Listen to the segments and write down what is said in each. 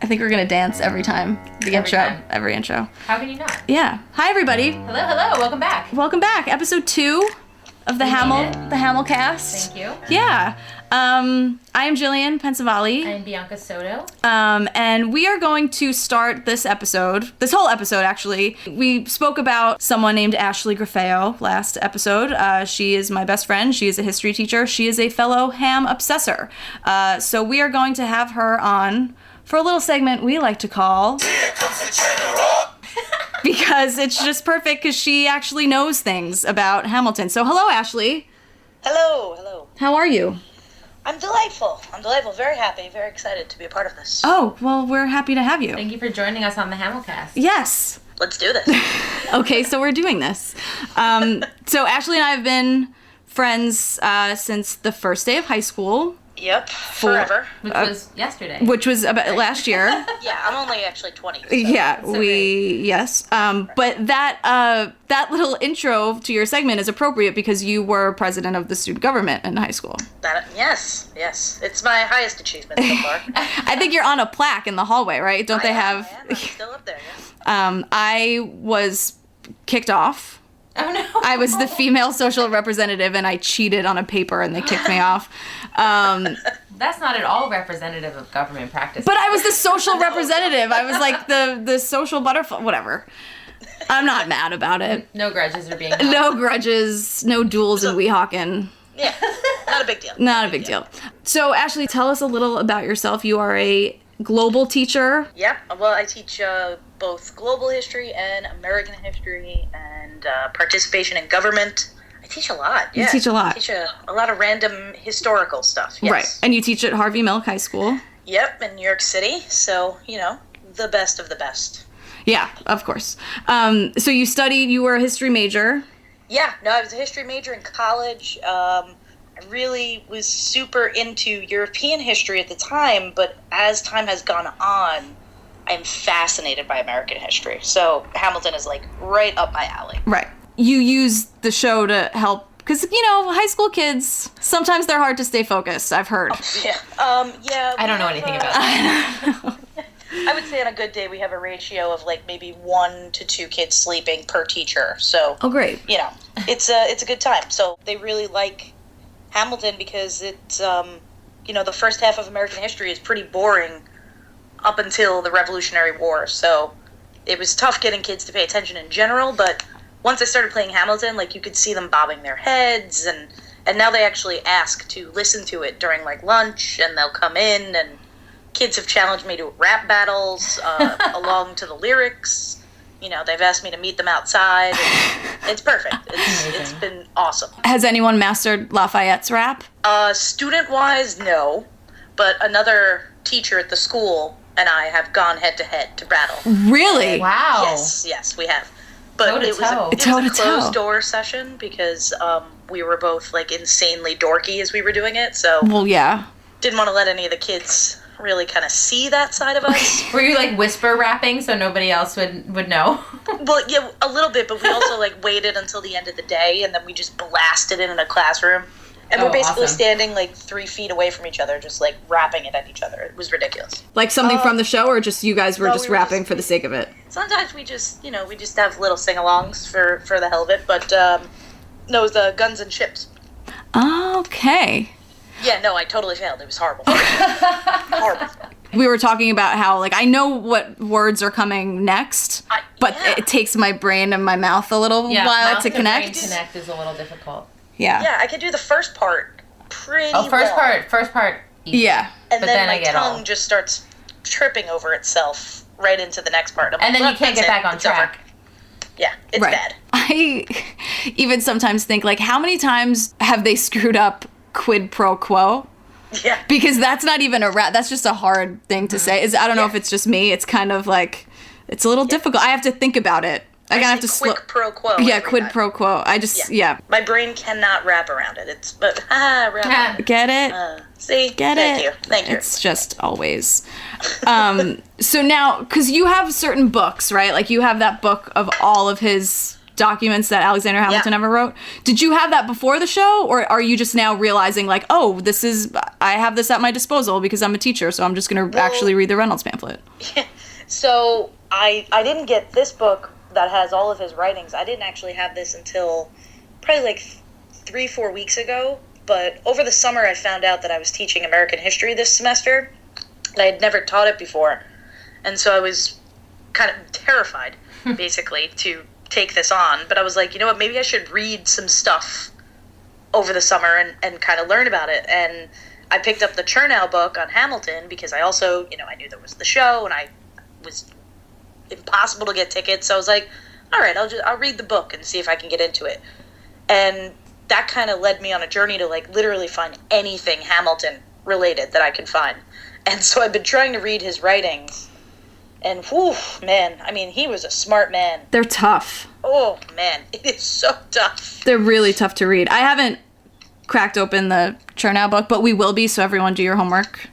I think we're going to dance every time. Every intro. How can you not? Yeah. Hi, everybody. Hello. Welcome back. Welcome back. Episode 2 of the Hamilcast. Thank you. Yeah. I am Gillian Pensavalle. I'm Bianca Soto. And we are going to start this whole episode actually. We spoke about someone named Ashley Graffeo last episode. She is my best friend. She is a history teacher. She is a fellow ham obsessor. So we are going to have her on for a little segment we like to call... Here comes the GeneRAL! Because it's just perfect because she actually knows things about Hamilton. So hello, Ashley. Hello. How are you? I'm delightful. Very happy, very excited to be a part of this. Oh, well, we're happy to have you. Thank you for joining us on the Hamilcast. Yes. Let's do this. Okay, so we're doing this. So Ashley and I have been friends since the first day of high school. Yep, forever. Which was yesterday. Which was about last year. Yeah, I'm only actually 20. So. Yeah, yes. But that little intro to your segment is appropriate because you were president of the student government in high school. Yes. It's my highest achievement so far. I think you're on a plaque in the hallway, right? Don't they have... I am. I'm still up there, yeah. I was kicked off. Oh, no. I was the female social representative, and I cheated on a paper, and they kicked me off. That's not at all representative of government practice. But I was the social representative. I was like the social butterfly, whatever. I'm not mad about it. No grudges are being held. No grudges, no duels in Weehawken. Yeah, not a big deal. Not a big deal. So, Ashley, tell us a little about yourself. You are a global teacher. Yeah, well, I teach both global history and American history and participation in government. I teach a lot, yeah. You teach a lot. I teach a lot of random historical stuff, yes. Right, and you teach at Harvey High School. Yep, in New York City, so, the best of the best. Yeah, of course. So you were a history major. Yeah, no, I was a history major in college. I really was super into European history at the time, but as time has gone on, I'm fascinated by American history. So Hamilton is like right up my alley. Right. You use the show to help, because, high school kids, sometimes they're hard to stay focused, I've heard. Yeah. I don't know anything about that. I would say on a good day we have a ratio of like maybe 1 to 2 kids sleeping per teacher. So oh, great. It's a good time. So they really like Hamilton because it's the first half of American history is pretty boring up until the Revolutionary War. So it was tough getting kids to pay attention in general, but once I started playing Hamilton, like you could see them bobbing their heads and now they actually ask to listen to it during like lunch, and they'll come in, and kids have challenged me to rap battles along to the lyrics. They've asked me to meet them outside. And it's perfect. It's been awesome. Has anyone mastered Lafayette's rap? Student-wise, no. But another teacher at the school and I have gone head-to-head to battle. Really? Wow. Yes, we have. But it was a closed-door session because we were both, like, insanely dorky as we were doing it. So well, yeah. Didn't want to let any of the kids really kind of see that side of us. Were you like whisper rapping so nobody else would know? Well, yeah, a little bit, but we also like waited until the end of the day, and then we just blasted it in a classroom. And we're basically standing like 3 feet away from each other, just like rapping it at each other. It was ridiculous. Like something from the show, or just you guys were just rapping for the sake of it? Sometimes we just have little sing-alongs for the hell of it, but no, it was the Guns and Ships. Okay. Yeah, no, I totally failed. It was horrible. Horrible. We were talking about how, like, I know what words are coming next, but it takes my brain and my mouth a little while to connect. Brain connect is a little difficult. Yeah. Yeah, I could do the first part pretty well. First part, easy. Yeah. And then my tongue just starts tripping over itself right into the next part. And then you can't get back on track. Yeah, it's bad. I even sometimes think, like, how many times have they screwed up quid pro quo? Yeah. Because that's not even a rap. That's just a hard thing to say. I don't know if it's just me. It's kind of like, it's a little difficult. I have to think about it. I have to quid pro quo. Yeah, quid pro quo. I just, My brain cannot wrap around it. Wrap. Get it? See? Thank you. It's just always. So now, because you have certain books, right? Like you have that book of all of his documents that Alexander Hamilton Yeah. ever wrote. Did you have that before the show, or are you just now realizing like, oh, I have this at my disposal because I'm a teacher, so I'm just going to actually read the Reynolds pamphlet? So I didn't get this book that has all of his writings. I didn't actually have this until probably like 3-4 weeks ago. But over the summer, I found out that I was teaching American history this semester. I had never taught it before. And so I was kind of terrified, basically, to take this on. But I was like, you know what, maybe I should read some stuff over the summer and kind of learn about it. And I picked up the Chernow book on Hamilton because I also, I knew there was the show and I was impossible to get tickets. So I was like, all right, I'll read the book and see if I can get into it. And that kind of led me on a journey to like literally find anything Hamilton related that I could find. And so I've been trying to read his writings. And whew, man, I mean, he was a smart man. They're tough. Oh, man, it is so tough. They're really tough to read. I haven't cracked open the Chernow book, but we will be, so everyone do your homework.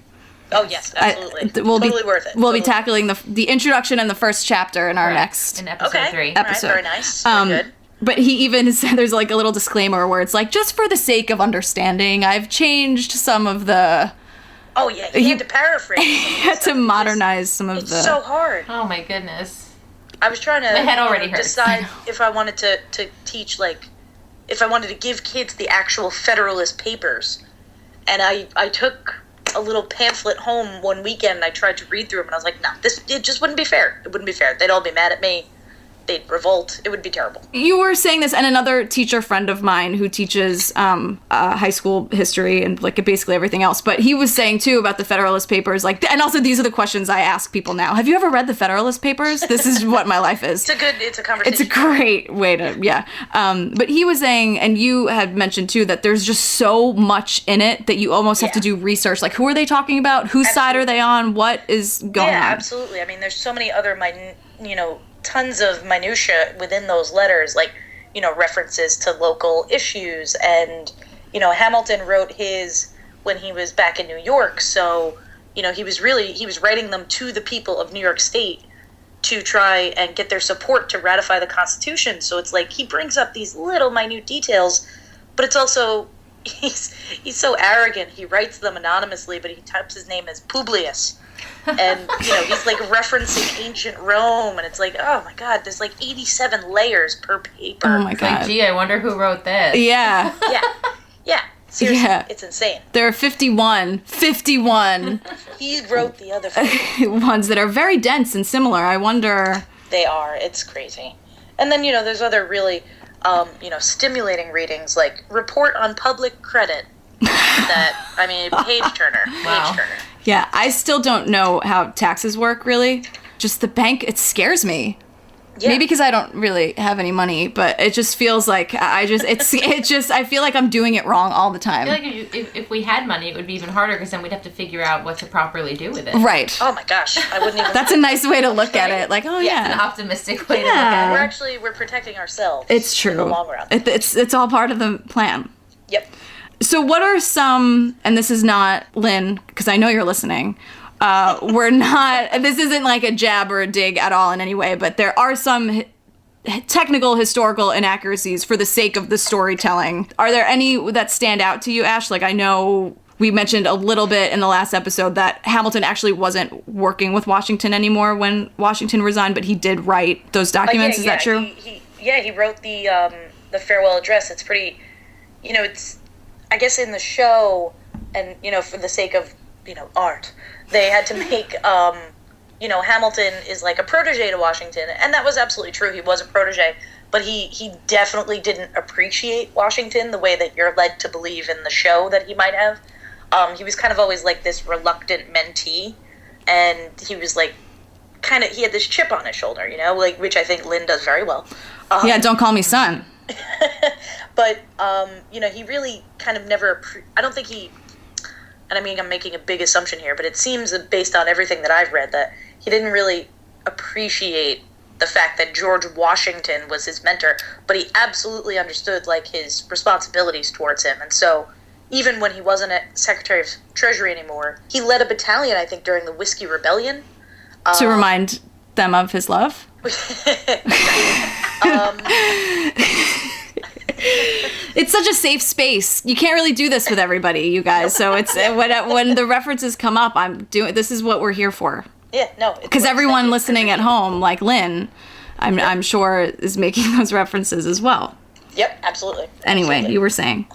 Oh, yes, absolutely. Totally worth it. We'll be tackling the introduction and the first chapter in our next in episode 3. episode. Right, very nice. Very good. But he even said there's like a little disclaimer where it's like, just for the sake of understanding, I've changed some of the... Oh, yeah, he had to paraphrase. He had to modernize some of It's the... so hard. Oh my goodness. I was trying to My head already hurts. decide if I wanted to teach, like, if I wanted to give kids the actual Federalist Papers. And I took a little pamphlet home one weekend and I tried to read through them and I was like, no, it just wouldn't be fair. It wouldn't be fair. They'd all be mad at me. They'd revolt. It would be terrible. You were saying this, and another teacher friend of mine who teaches high school history and like basically everything else, but he was saying too about the Federalist Papers, like, and also these are the questions I ask people now. Have you ever read the Federalist Papers? This is what my life is. It's a conversation. It's a great way to, yeah. But he was saying, and you had mentioned too, that there's just so much in it that you almost have to do research. Like, who are they talking about? Whose side are they on? What is going on? Yeah, absolutely. I mean, there's so many other, tons of minutia within those letters, like, references to local issues. And, Hamilton wrote his when he was back in New York. So, he was writing them to the people of New York State to try and get their support to ratify the Constitution. So it's like he brings up these little minute details, but it's also, he's so arrogant. He writes them anonymously, but he types his name as Publius. And, he's like referencing ancient Rome, and it's like, oh my God, there's like 87 layers per paper. Oh my God. Like, gee, I wonder who wrote this. Yeah. Yeah. Seriously, Yeah. It's insane. There are 51 He wrote the other 50. ones that are very dense and similar. I wonder... They are. It's crazy. And then, there's other really, stimulating readings, like Report on Public Credit. Page turner. Wow. Page turner. Yeah, I still don't know how taxes work, really. Just the bank, it scares me. Yeah. Maybe because I don't really have any money, but it just feels like I feel like I'm doing it wrong all the time. I feel like if we had money, it would be even harder because then we'd have to figure out what to properly do with it. Right. Oh my gosh, I wouldn't even... That's a nice way to look at it. Like, oh It's yeah. an optimistic way to look at it. We're protecting ourselves. It's true. In the long run. It's all part of the plan. Yep. So what are some, and this is not Lynn, because I know you're listening, this isn't like a jab or a dig at all in any way, but there are some technical historical inaccuracies for the sake of the storytelling. Are there any that stand out to you, Ash? Like, I know we mentioned a little bit in the last episode that Hamilton actually wasn't working with Washington anymore when Washington resigned, but he did write those documents. Is that true? He wrote the farewell address. It's pretty, it's, I guess in the show, and, for the sake of, art, they had to make, Hamilton is like a protege to Washington, and that was absolutely true. He was a protege, but he definitely didn't appreciate Washington the way that you're led to believe in the show that he might have. He was kind of always like this reluctant mentee, and he was like, he had this chip on his shoulder, which I think Lynn does very well. Yeah, don't call me son. But, he really kind of never, I don't think he, and I mean, I'm making a big assumption here, but it seems that based on everything that I've read that he didn't really appreciate the fact that George Washington was his mentor, but he absolutely understood, like, his responsibilities towards him. And so, even when he wasn't a Secretary of Treasury anymore, he led a battalion, I think, during the Whiskey Rebellion. To remind them of his love? It's such a safe space. You can't really do this with everybody, you guys. So it's when the references come up, this is what we're here for. Yeah, no. Because everyone listening at home, like Lynn, I'm sure is making those references as well. Yep, absolutely. Anyway, absolutely. You were saying.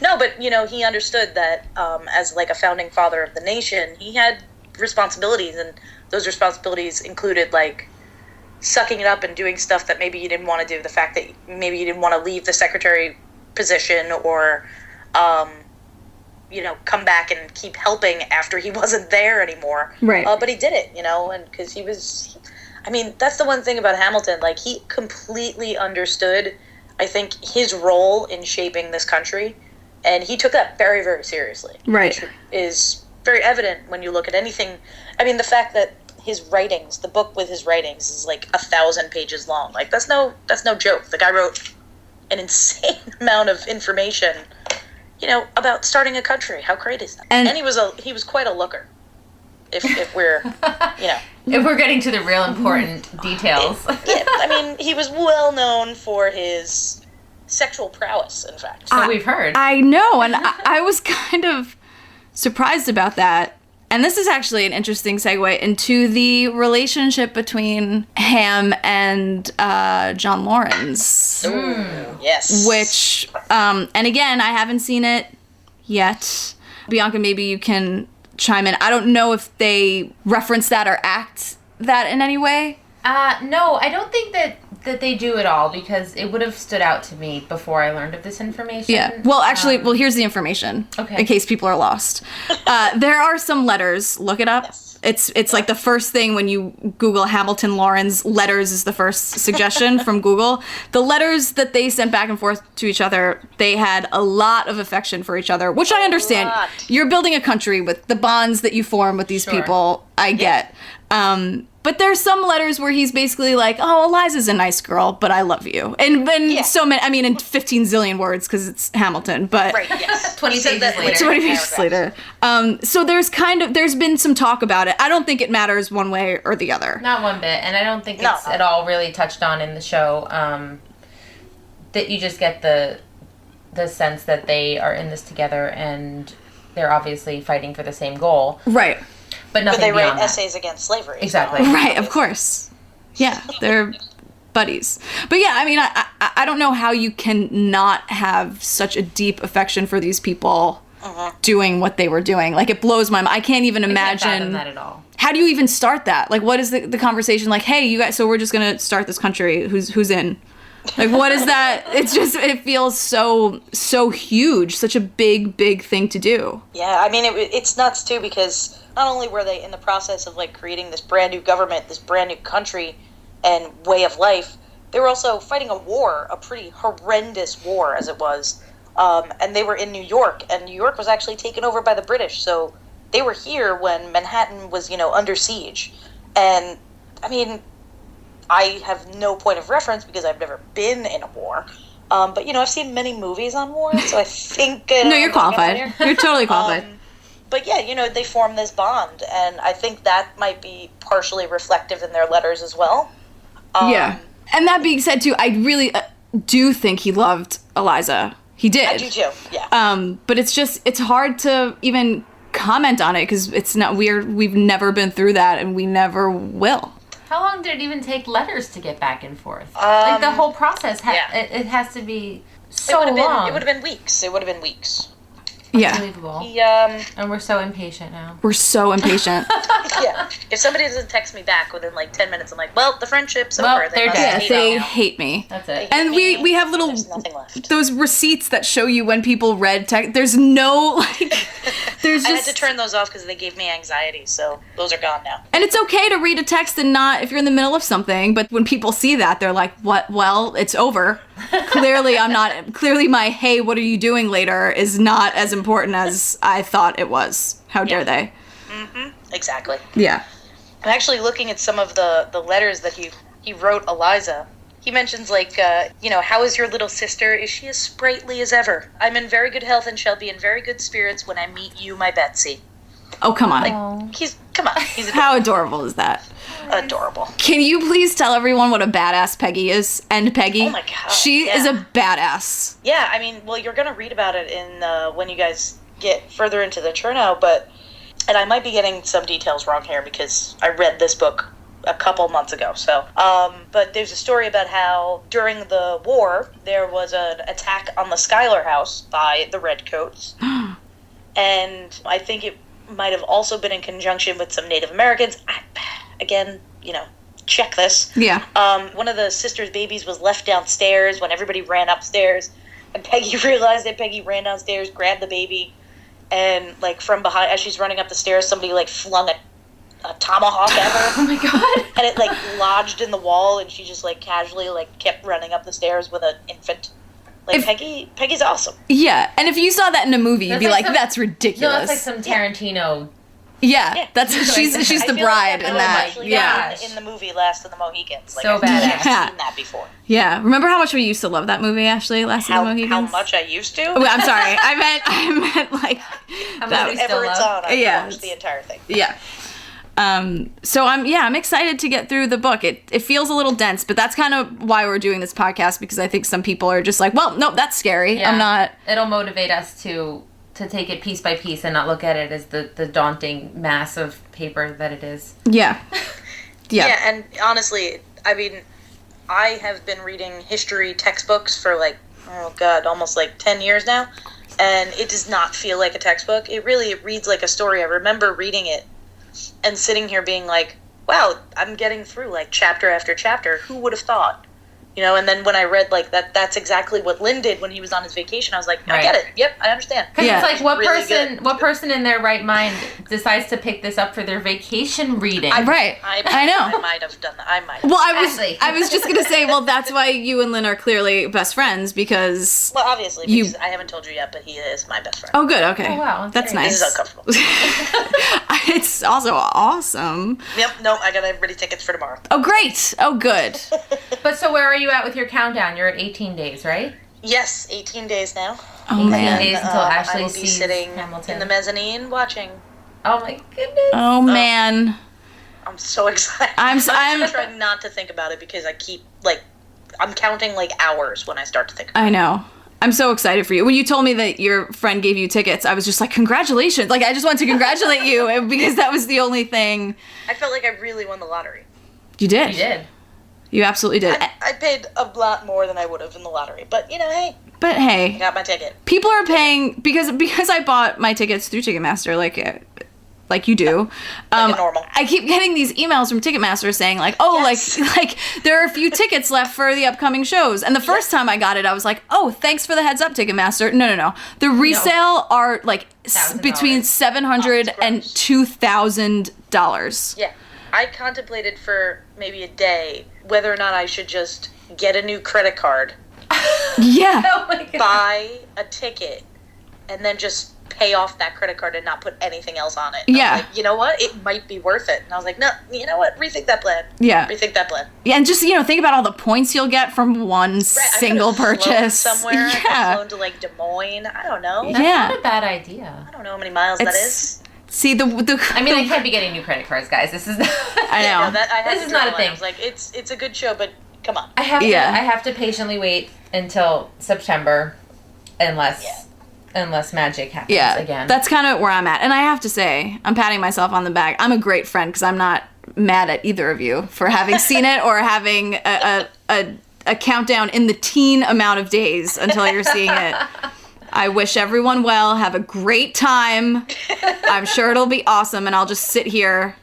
No, but, he understood that as, like, a founding father of the nation, he had responsibilities, and those responsibilities included, like, sucking it up and doing stuff that maybe you didn't want to do. The fact that maybe you didn't want to leave the secretary position or, come back and keep helping after he wasn't there anymore. Right. But he did it, and because he was... that's the one thing about Hamilton. Like, he completely understood, I think, his role in shaping this country, and he took that very, very seriously. Right. Which is very evident when you look at anything. The fact that his writings, the book with his writings, is like 1,000 pages long. Like, that's no joke. The guy wrote an insane amount of information, about starting a country. How great is that? And he was quite a looker. If we're, If we're getting to the real important details. Yeah, he was well known for his sexual prowess, in fact. So we've heard. I know, and I was kind of surprised about that. And this is actually an interesting segue into the relationship between Ham and John Lawrence. Ooh, yes. Which, and again, I haven't seen it yet. Bianca, maybe you can chime in. I don't know if they reference that or act that in any way. No, I don't think that they do at all, because it would have stood out to me before I learned of this information. Yeah. Well, actually, here's the information. Okay. In case people are lost. There are some letters. Look it up. Yes. It's like the first thing when you Google Hamilton Lawrence, letters is the first suggestion from Google. The letters that they sent back and forth to each other, they had a lot of affection for each other, which I understand. You're building a country with the bonds that you form with these people. I get. But there's some letters where he's basically like, oh, Eliza's a nice girl, but I love you. And so many, in 15 zillion words, because it's Hamilton, but... Right, yes. 20 pages later. 20 pages later. So there's been some talk about it. I don't think it matters one way or the other. Not one bit, and I don't think it's at all really touched on in the show. That you just get the sense that they are in this together, and they're obviously fighting for the same goal. Right. But nothing they beyond write essays against slavery. Exactly. So. Right, of course. Yeah, they're buddies. But yeah, I don't know how you can not have such a deep affection for these people doing what they were doing. Like, it blows my mind. I can't even imagine. I can't fathom that at all. How do you even start that? Like, what is the conversation? Like, hey, you guys, so we're just going to start this country. Who's in? Like, what is that? It feels so huge. Such a big thing to do. Yeah, it's nuts, too, because not only were they in the process of, like, creating this brand new government, this brand new country and way of life, they were also fighting a war, a pretty horrendous war, as it was. And they were in New York, and New York was actually taken over by the British, so they were here when Manhattan was, under siege. And, I have no point of reference because I've never been in a war. But, I've seen many movies on war, so I think... No, you're qualified. You're totally qualified. But yeah, they form this bond, and I think that might be partially reflective in their letters as well. Yeah. And that being said, too, I really do think he loved Eliza. He did. I do, too, yeah. But it's hard to even comment on it, because we've never been through that, and we never will. How long did it even take letters to get back and forth? Like, the whole process, it has to be so long. It would have been weeks. Yeah. Unbelievable. And we're so impatient now. We're so impatient. Yeah. If somebody doesn't text me back within like 10 minutes, I'm like, well, the friendship's over. They're dead. Yeah, they hate me. That's it. And we have little, those receipts that show you when people read text. There's no, there's just... I had to turn those off because they gave me anxiety, so those are gone now. And it's okay to read a text and not, if you're in the middle of something, but when people see that, they're like, what? Well, it's over. Clearly my, hey, what are you doing later is not as important as I thought it was. How dare they? Mm-hmm. Exactly. Yeah. I'm actually looking at some of the letters that he wrote Eliza. He mentions, like, how is your little sister? Is she as sprightly as ever? I'm in very good health and shall be in very good spirits when I meet you, my Betsy. Oh, come on. He's adorable. How adorable is that? Adorable. Can you please tell everyone what a badass Peggy is? And Peggy? Oh my God, She is a badass. Yeah, I mean, well, you're going to read about it in when you guys get further into the Chernow, and I might be getting some details wrong here because I read this book a couple months ago. So, but there's a story about how during the war there was an attack on the Schuyler house by the Redcoats, and I think it might have also been in conjunction with some Native Americans. Again, check this. Yeah. One of the sisters' babies was left downstairs when everybody ran upstairs, and Peggy realized it. Peggy ran downstairs, grabbed the baby, and from behind, as she's running up the stairs, somebody flung a tomahawk at her. Oh my God. And it lodged in the wall, and she just casually kept running up the stairs with an infant. Peggy's awesome. Yeah, and if you saw that in a movie, you'd be like, that's ridiculous. No, that's some Tarantino. Yeah, that's she's the bride in that. In the movie Last of the Mohicans. So badass. I've seen that before. Yeah, remember how much we used to love that movie, Ashley? Last of the Mohicans. How much I used to? Oh, I'm sorry. I meant Whenever it's on, I watch the entire thing. Yeah. So I'm excited to get through the book. It feels a little dense, but that's kind of why we're doing this podcast, because I think some people are just like, well, no, that's scary. Yeah. I'm not. It'll motivate us to take it piece by piece and not look at it as the daunting mass of paper that it is. Yeah. Yeah, and honestly, I mean, I have been reading history textbooks for almost 10 years now, and it does not feel like a textbook. It reads like a story. I remember reading it and sitting here being like, wow, I'm getting through chapter after chapter. Who would have thought? And then when I read that's exactly what Lynn did when he was on his vacation, I was like, I get it. Yep, I understand. Because it's what person in their right mind decides to pick this up for their vacation reading? I know. I might have done that. I might have. Well, I was just going to say, well, that's why you and Lynn are clearly best friends, because... Well, obviously, because I haven't told you yet, but he is my best friend. Oh, good, okay. Oh, wow. That's nice. This is uncomfortable. It's also awesome. Yep, no, I got everybody tickets for tomorrow. Oh, great. Oh, good. But so where are you at with your countdown? You're at 18 days, right? Yes, 18 days now. Oh, 18 man. days until Ashley I will be sees sitting Hamilton. in the mezzanine watching. Oh my goodness. Oh, man. I'm so excited. I'm trying not to think about it because I keep, I'm counting, hours when I start to think about it. I know. I'm so excited for you. When you told me that your friend gave you tickets, I was just like, congratulations. I just wanted to congratulate you because that was the only thing. I felt like I really won the lottery. You did. You did. You absolutely did. I paid a lot more than I would have in the lottery, but hey. But hey. I got my ticket. People are paying, because I bought my tickets through Ticketmaster, like you do. Normal. I keep getting these emails from Ticketmaster saying yes. There are a few tickets left for the upcoming shows. And the first time I got it, I was like, oh, thanks for the heads up, Ticketmaster. No. The resale are between $700 and $2,000. Yeah. I contemplated for maybe a day whether or not I should just get a new credit card. Yeah. Oh my God. Buy a ticket and then just pay off that credit card and not put anything else on it. Yeah. You know what? It might be worth it. And I was like, no, you know what? Rethink that plan. Yeah. Rethink that plan. Yeah, and just, think about all the points you'll get from one single purchase. Somewhere. Yeah. I could flown to Des Moines. I don't know. That's not a bad idea. I don't know how many miles that is. See, I mean, I can't be getting new credit cards, guys. This is not... I know. This is not a thing. I was like, it's a good show, but come on. I have to patiently wait until September unless magic happens again. That's kind of where I'm at. And I have to say, I'm patting myself on the back. I'm a great friend because I'm not mad at either of you for having seen it or having a countdown in the teen amount of days until you're seeing it. I wish everyone well. Have a great time. I'm sure it'll be awesome, and I'll just sit here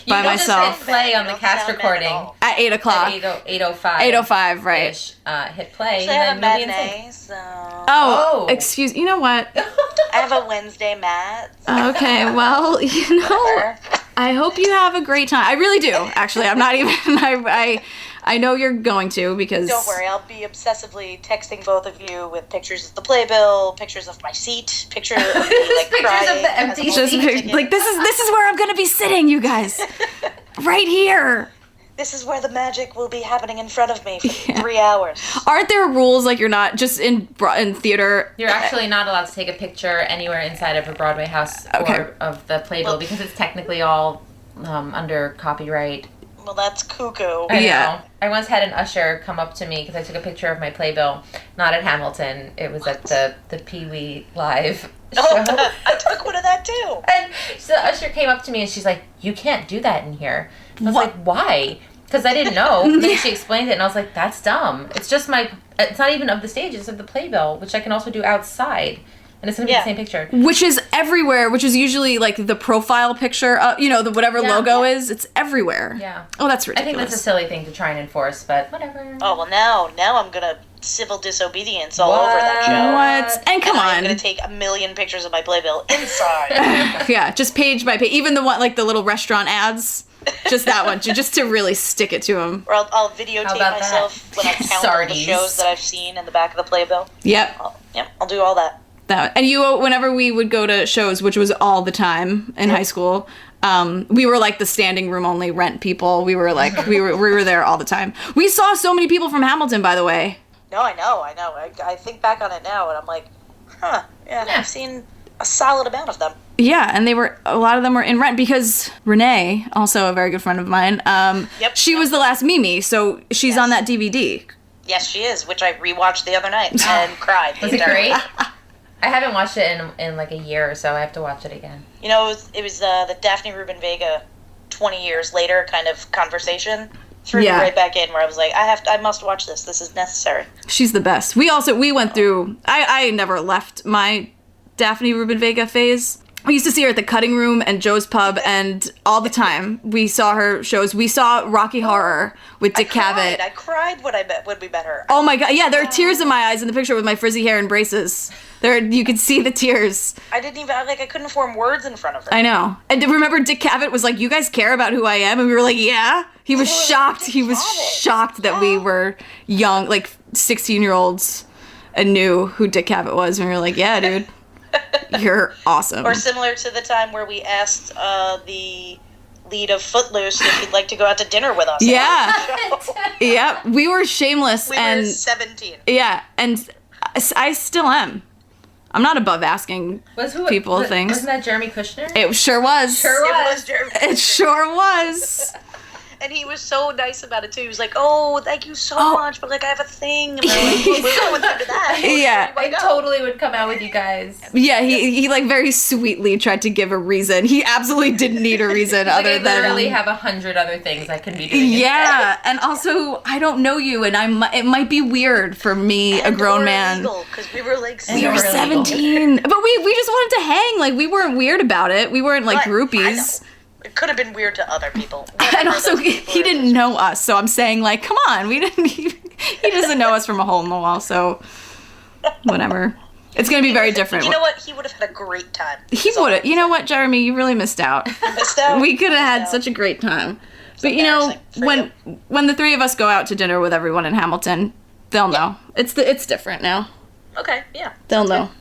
by myself. Just hit play on the cast recording at 8 o'clock. At 8:05. 8:05, right. Ish, hit play. I have a matinee, so... Oh, excuse... You know what? I have a Wednesday mat. Okay, well, I hope you have a great time. I really do, actually. I'm not even... I know you're going to because... Don't worry, I'll be obsessively texting both of you with pictures of the playbill, pictures of my seat, pictures of me, pictures of the empty seat. This is where I'm going to be sitting, you guys. Right here. this is where the magic will be happening in front of me for 3 hours. Aren't there rules, like you're not just in theater? You're actually not allowed to take a picture anywhere inside of a Broadway house or of the playbill because it's technically all under copyright. Well, that's cuckoo. I know. I once had an usher come up to me because I took a picture of my playbill, not at Hamilton. It was at the Pee Wee Live show. Oh, I took one of that too. And so the usher came up to me and she's like, "You can't do that in here." I was like, "Why?" Because I didn't know. And then she explained it and I was like, "That's dumb. It's just it's not even of the stage, it's of the playbill, which I can also do outside. And it's going to be the same picture." Which is everywhere, which is usually like the profile picture, the whatever logo is. It's everywhere. Yeah. Oh, that's ridiculous. I think that's a silly thing to try and enforce, but whatever. Oh, well, now I'm going to civil disobedience all over that show. What? And come on. I'm going to take a million pictures of my playbill inside. Yeah, just page by page. Even the one, like the little restaurant ads. Just that one, just to really stick it to them. Or I'll videotape myself when I count all the shows that I've seen in the back of the playbill. Yep. I'll do all that. And whenever we would go to shows, which was all the time in high school, we were like the standing room only rent people. We were like, we were there all the time. We saw so many people from Hamilton, by the way. No, I know. I think back on it now and I'm like, I've seen a solid amount of them. Yeah, and a lot of them were in Rent because Renee, also a very good friend of mine, she was the last Mimi, so she's on that DVD. Yes, she is, which I rewatched the other night and cried. Was it great? I haven't watched it in like a year or so. I have to watch it again. You know, it was the Daphne Rubin Vega 20 years later kind of conversation. Threw me right back in where I was like, I must watch this. This is necessary. She's the best. We went through, I never left my Daphne Rubin Vega phase. We used to see her at the Cutting Room and Joe's Pub, and all the time we saw her shows. We saw Rocky Horror with Dick Cavett. I cried when we met her. Oh my god, yeah, there are tears in my eyes in the picture with my frizzy hair and braces. You could see the tears. I couldn't form words in front of her. I know. And remember Dick Cavett was like, "You guys care about who I am?" And we were like, "Yeah." He was shocked. He was shocked that we were young, like 16-year-olds, and knew who Dick Cavett was. And we were like, "Yeah, dude. You're awesome." Or similar to the time where we asked the lead of Footloose if he'd like to go out to dinner with us. Yeah. Yeah. We were shameless. We were 17. Yeah. And I still am. I'm not above asking people things. Wasn't that Jeremy Kushner? It sure was. It was Jeremy Kushner. It sure was. And he was so nice about it too. He was like, "Oh, thank you so much, but like I have a thing." And we're like, "We're going through that." Yeah, I totally would come out with you guys. Yeah, he like very sweetly tried to give a reason. He absolutely didn't need a reason other than. I literally have 100 other things I can be doing. Yeah, and also I don't know you, and it might be weird for me, a grown man. Because we were like, we were 17, but we just wanted to hang. Like we weren't weird about it. We weren't like groupies. It could have been weird to other people. And also, he didn't know us, so I'm saying, like, come on, he doesn't know us from a hole in the wall, so whatever. It's going to be very different. You know what? He would have had a great time. He would have. You know what, Jeremy? You really missed out. Missed out? We could have had such a great time. But, you know, when the three of us go out to dinner with everyone in Hamilton, they'll know. It's different now. Okay, yeah. They'll know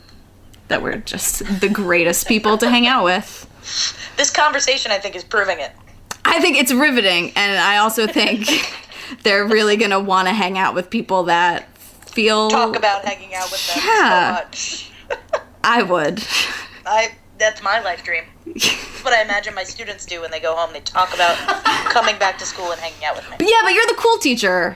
that we're just the greatest people to hang out with. This conversation, I think, is proving it. I think it's riveting, and I also think they're really going to want to hang out with people that talk about hanging out with them so much. I would. That's my life dream. That's what I imagine my students do when they go home. They talk about coming back to school and hanging out with me. Yeah, but you're the cool teacher.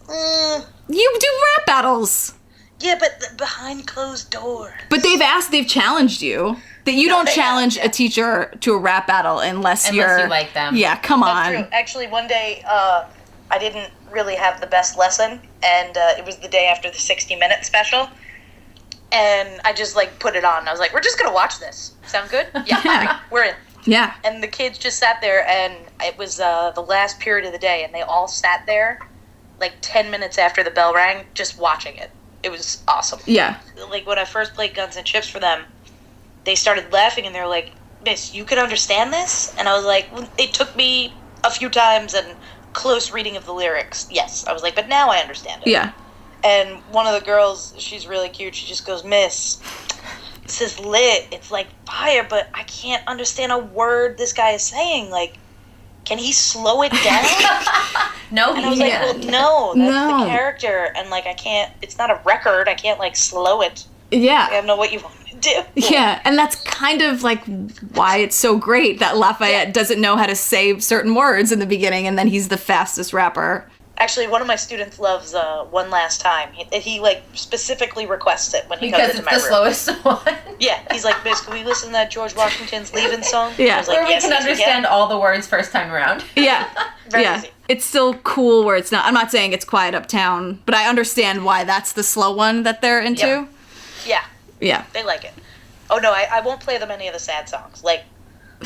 You do rap battles. Yeah, but behind closed doors. But they've challenged you. That you don't challenge a teacher to a rap battle unless you like them. Yeah, come on. That's true. Actually, one day I didn't really have the best lesson, and it was the day after the 60-minute special, and I just like put it on. I was like, "We're just gonna watch this. Sound good? Yeah, we're in." Yeah. And the kids just sat there, and it was the last period of the day, and they all sat there, like 10 minutes after the bell rang, just watching it. It was awesome. Yeah. Like when I first played Guns and Chips for them, they started laughing and they were like, "Miss, you could understand this?" And I was like, "It took me a few times and close reading of the lyrics. Yes." I was like, "But now I understand it." Yeah. And one of the girls, she's really cute. She just goes, "Miss, this is lit. It's like fire, but I can't understand a word this guy is saying. Like, can he slow it down? No, And I was like, well, no, that's the character, and like I can't. It's not a record. I can't like slow it. Yeah. I don't know what you want me to do. Yeah, and that's kind of like why it's so great that Lafayette doesn't know how to say certain words in the beginning, and then he's the fastest rapper. Actually, one of my students loves One Last Time. He like specifically requests it when he comes into my room. Because it's the slowest one. Yeah, he's like, Miss, can we listen to that George Washington's Leavin' song? Yeah. I was like, Where we yes, can yes, understand all the words first time around. Yeah. Very yeah. easy. It's still cool where it's not. I'm not saying it's Quiet Uptown, but I understand why that's the slow one that they're into. Yep. Yeah. Yeah. They like it. Oh no, I won't play them any of the sad songs. Like,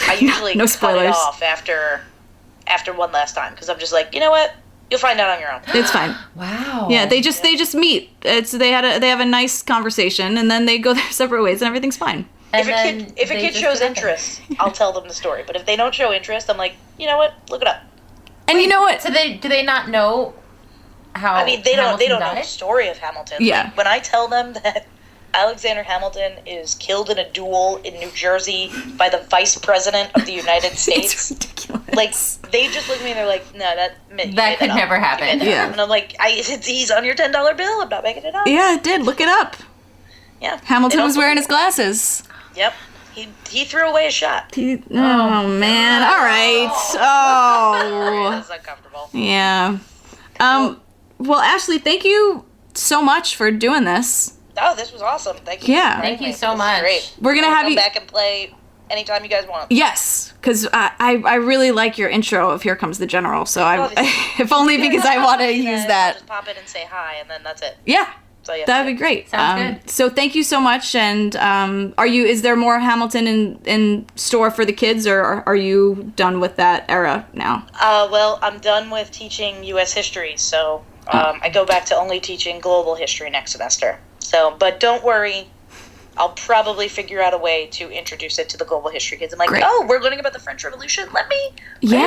I usually No cut spoilers. it off after One Last Time because I'm just like, you know what? You'll find out on your own. It's fine. Wow. Yeah, they just meet. They have a nice conversation, and then they go their separate ways, and everything's fine. And If a kid shows interest, I'll tell them the story. But if they don't show interest, I'm like, you know what? Look it up. And you know what? So do they not know how? I mean, they don't know died? the story of Hamilton. Yeah. Like, when I tell them that Alexander Hamilton is killed in a duel in New Jersey by the Vice President of the United States, It's ridiculous. like they just look at me and they're like, "No, That could never happen." Yeah. And I'm like, he's on your $10 bill. I'm not making it up. Yeah, it did. Look it up. Yeah. Hamilton They was don't- wearing his glasses. Yep. He threw away a shot. Oh man! All right. Oh. That's uncomfortable. Yeah. Well, Ashley, thank you so much for doing this. Oh, this was awesome. Thank you. Yeah. Thank you This so is much. Great. We're gonna I'll have come you back and play anytime you guys want. Yes, because I really like your intro of "Here Comes the General." So Obviously. if only because I want to Then use I'll that. just pop in and say hi, and then that's it. Yeah. So yeah, That'd be great. Sounds good. So thank you so much. And is there more Hamilton in store for the kids, or are you done with that era now? Well, I'm done with teaching U.S. history, so I go back to only teaching global history next semester. So, but don't worry, I'll probably figure out a way to introduce it to the global history kids. I'm like, Great. oh, we're learning about the French Revolution. Let me Yeah.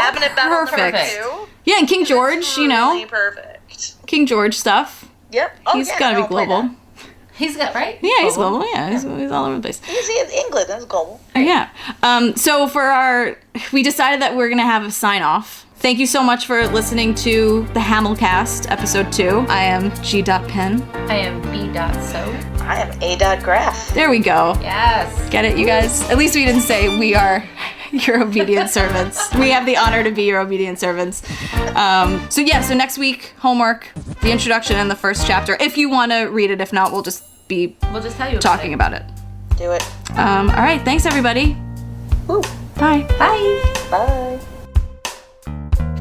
cabinet battle Perfect. number 2. Yeah, and King George, Really perfect. King George stuff. Yep. Oh, He's yeah, gotta no, be I'll play global. that. He's got right. Yeah, he's global. Yeah, he's all over the place. He's in England. That's global. Yeah. So we decided that we're gonna have a sign off. Thank you so much for listening to the Hamilcast, episode 2. I am G.Pen. I am B.So. I am A.Graph. There we go. Yes. Get it, you guys? At least we didn't say we are your obedient servants. We have the honor to be your obedient servants. So next week, homework, the introduction and the first chapter. If you want to read it, if not, we'll just be We'll just tell you talking about it. Do it. All right, thanks everybody. Woo. Bye. Bye. Bye.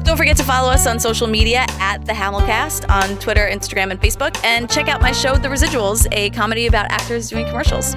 Don't forget to follow us on social media at the Hamilcast on Twitter, Instagram, and Facebook. And check out my show, The Residuals, a comedy about actors doing commercials.